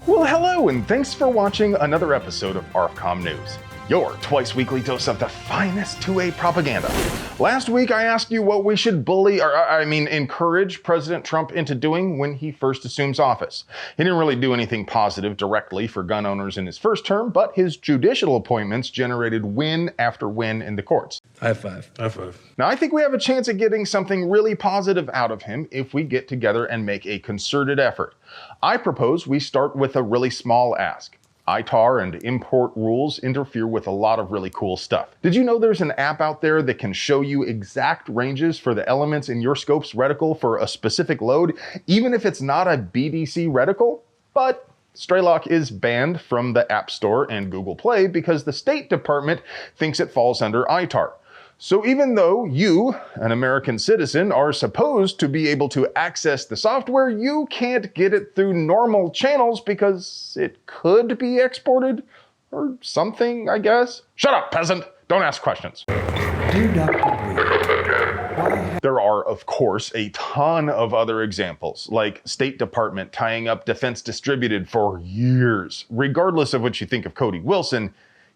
Well, hello, and thanks for watching another episode of ARFCOM News, your twice-weekly dose of the finest 2A propaganda. Last week, I asked you what we should encourage President Trump into doing when he first assumes office. He didn't really do anything positive directly for gun owners in his first term, but his judicial appointments generated win after win in the courts. High five. High five. Now, I think we have a chance at getting something really positive out of him if we get together and make a concerted effort. I propose we start with a really small ask. ITAR and import rules interfere with a lot of really cool stuff. Did you know there's an app out there that can show you exact ranges for the elements in your scope's reticle for a specific load, even if it's not a BDC reticle? But Straylock is banned from the App Store and Google Play because the State Department thinks it falls under ITAR. So even though you, an American citizen, are supposed to be able to access the software, you can't get it through normal channels because it could be exported or something, I guess. Shut up, peasant! Don't ask questions. Dear Dr. There are, of course, a ton of other examples, like State Department tying up Defense Distributed for years. Regardless of what you think of Cody Wilson,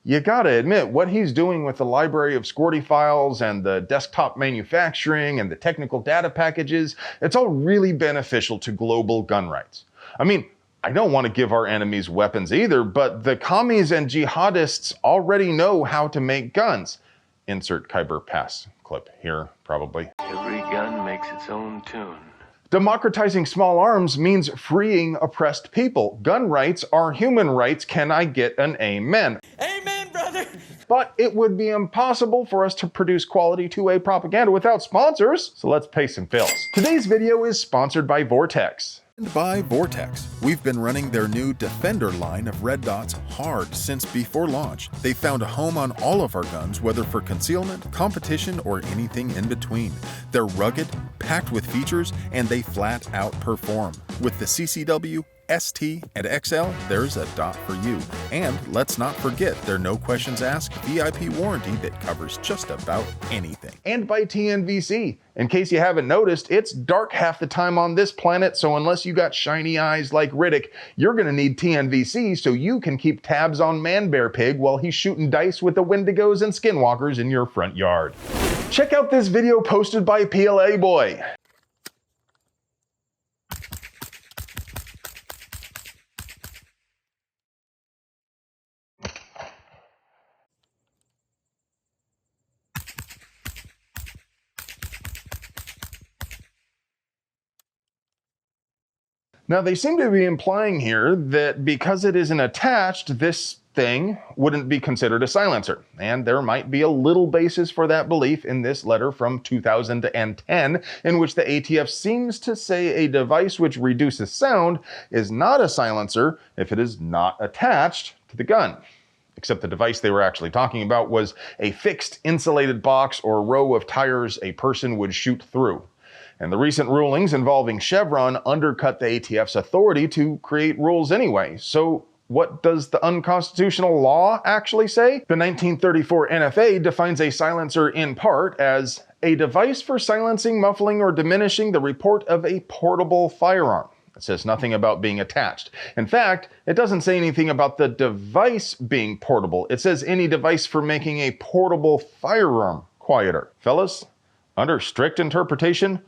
you gotta admit, what he's doing with the library of Squirty files and the desktop manufacturing and the technical data packages, it's all really beneficial to global gun rights. I mean, I don't want to give our enemies weapons either, but the commies and jihadists already know how to make guns. Insert Khyber Pass clip here, probably. Every gun makes its own tune. Democratizing small arms means freeing oppressed people. Gun rights are human rights. Can I get an amen? Amen, brother! But it would be impossible for us to produce quality 2A propaganda without sponsors, so let's pay some bills. Today's video is sponsored by Vortex. And by Vortex. We've been running their new Defender line of red dots hard since before launch. They found a home on all of our guns, whether for concealment, competition, or anything in between. They're rugged, packed with features, and they flat out perform. With the CCW, ST, and XL, there's a dot for you. And let's not forget their no questions asked VIP warranty that covers just about anything. And by TNVC. In case you haven't noticed, it's dark half the time on this planet, so unless you got shiny eyes like Riddick, you're gonna need TNVC so you can keep tabs on Man Bear Pig while he's shooting dice with the Wendigos and Skinwalkers in your front yard. Check out this video posted by PLA Boy. Now, they seem to be implying here that because it isn't attached, this thing wouldn't be considered a silencer. And there might be a little basis for that belief in this letter from 2010, in which the ATF seems to say a device which reduces sound is not a silencer if it is not attached to the gun. Except the device they were actually talking about was a fixed insulated box or row of tires a person would shoot through. And the recent rulings involving Chevron undercut the ATF's authority to create rules anyway. So what does the unconstitutional law actually say? The 1934 NFA defines a silencer in part as a device for silencing, muffling, or diminishing the report of a portable firearm. It says nothing about being attached. In fact, it doesn't say anything about the device being portable. It says any device for making a portable firearm quieter. Fellas, under strict interpretation,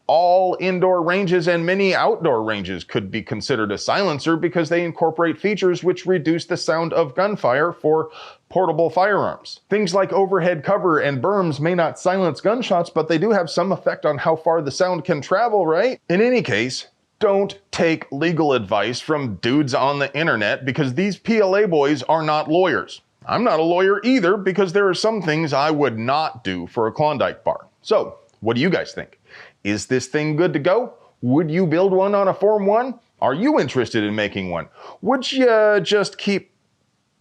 all indoor ranges and many outdoor ranges could be considered a silencer because they incorporate features which reduce the sound of gunfire for portable firearms. Things like overhead cover and berms may not silence gunshots, but they do have some effect on how far the sound can travel, right? In any case, don't take legal advice from dudes on the internet because these PLA boys are not lawyers. I'm not a lawyer either because there are some things I would not do for a Klondike bar. So, what do you guys think? Is this thing good to go? Would you build one on a Form 1? Are you interested in making one? Would you just keep...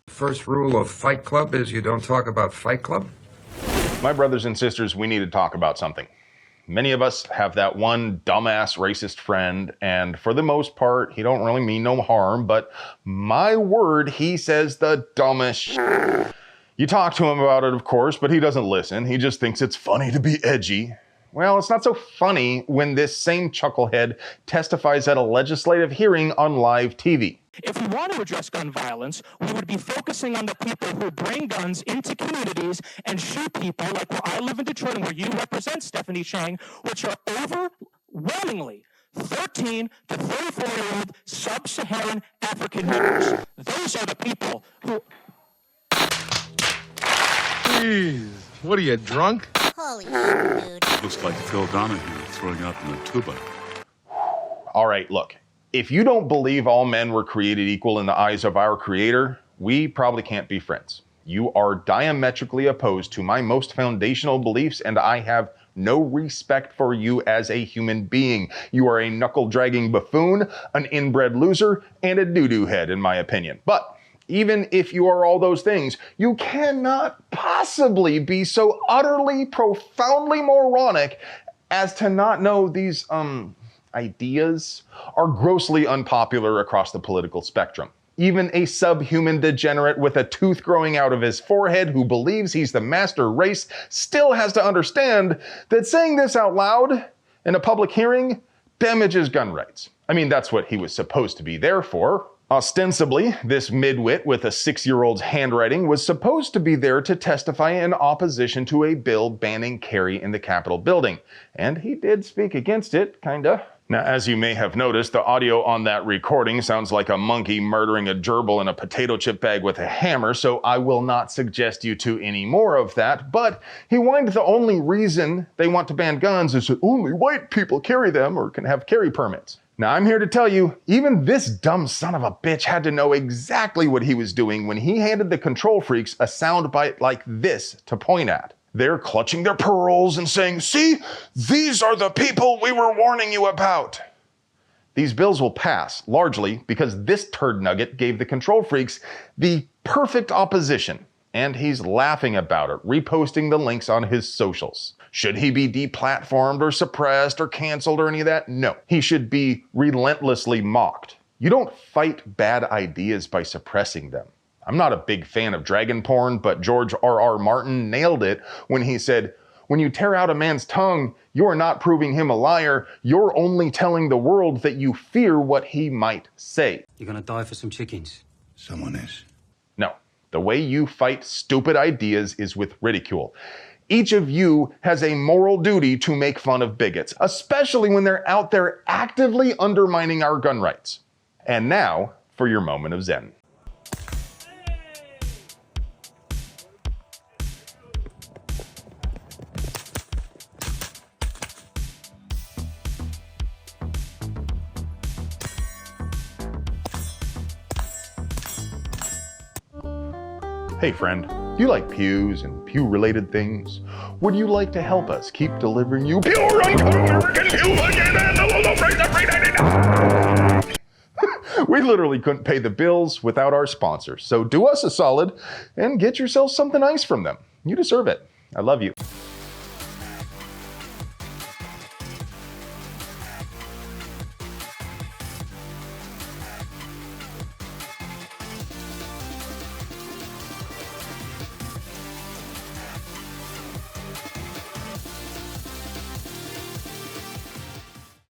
First rule of Fight Club is you don't talk about Fight Club? My brothers and sisters, we need to talk about something. Many of us have that one dumbass racist friend, and for the most part, he don't really mean no harm, but my word, he says the dumbest shit. You talk to him about it, of course, but he doesn't listen. He just thinks it's funny to be edgy. Well, it's not so funny when this same chucklehead testifies at a legislative hearing on live TV. If we want to address gun violence, we would be focusing on the people who bring guns into communities and shoot people, like where I live in Detroit and where you represent, Stephanie Chang, which are overwhelmingly 13 to 34-year-old sub-Saharan African Negroes. Those are the people who... Jeez, what are you, drunk? Holy shit, dude. Looks like Phil Donahue throwing up in a tuba. All right, look. If you don't believe all men were created equal in the eyes of our Creator, we probably can't be friends. You are diametrically opposed to my most foundational beliefs, and I have no respect for you as a human being. You are a knuckle-dragging buffoon, an inbred loser, and a doo-doo head, in my opinion. But even if you are all those things, you cannot possibly be so utterly, profoundly moronic as to not know these, ideas are grossly unpopular across the political spectrum. Even a subhuman degenerate with a tooth growing out of his forehead who believes he's the master race still has to understand that saying this out loud in a public hearing damages gun rights. I mean, that's what he was supposed to be there for. Ostensibly, this midwit with a 6-year-old's handwriting was supposed to be there to testify in opposition to a bill banning carry in the Capitol building. And he did speak against it, kinda. Now, as you may have noticed, the audio on that recording sounds like a monkey murdering a gerbil in a potato chip bag with a hammer, so I will not suggest you to any more of that, but he whined the only reason they want to ban guns is that only white people carry them or can have carry permits. Now, I'm here to tell you, even this dumb son of a bitch had to know exactly what he was doing when he handed the control freaks a soundbite like this to point at. They're clutching their pearls and saying, "See, these are the people we were warning you about." These bills will pass, largely because this turd nugget gave the control freaks the perfect opposition, and he's laughing about it, reposting the links on his socials. Should he be deplatformed or suppressed or canceled or any of that? No. He should be relentlessly mocked. You don't fight bad ideas by suppressing them. I'm not a big fan of dragon porn, but George R.R. Martin nailed it when he said, "When you tear out a man's tongue, you're not proving him a liar. You're only telling the world that you fear what he might say." You're gonna die for some chickens. Someone is. No. The way you fight stupid ideas is with ridicule. Each of you has a moral duty to make fun of bigots, especially when they're out there actively undermining our gun rights. And now for your moment of Zen. Hey friend, do you like pews and pew-related things? Would you like to help us keep delivering you pure American pew again? We literally couldn't pay the bills without our sponsors, so do us a solid and get yourself something nice from them. You deserve it. I love you.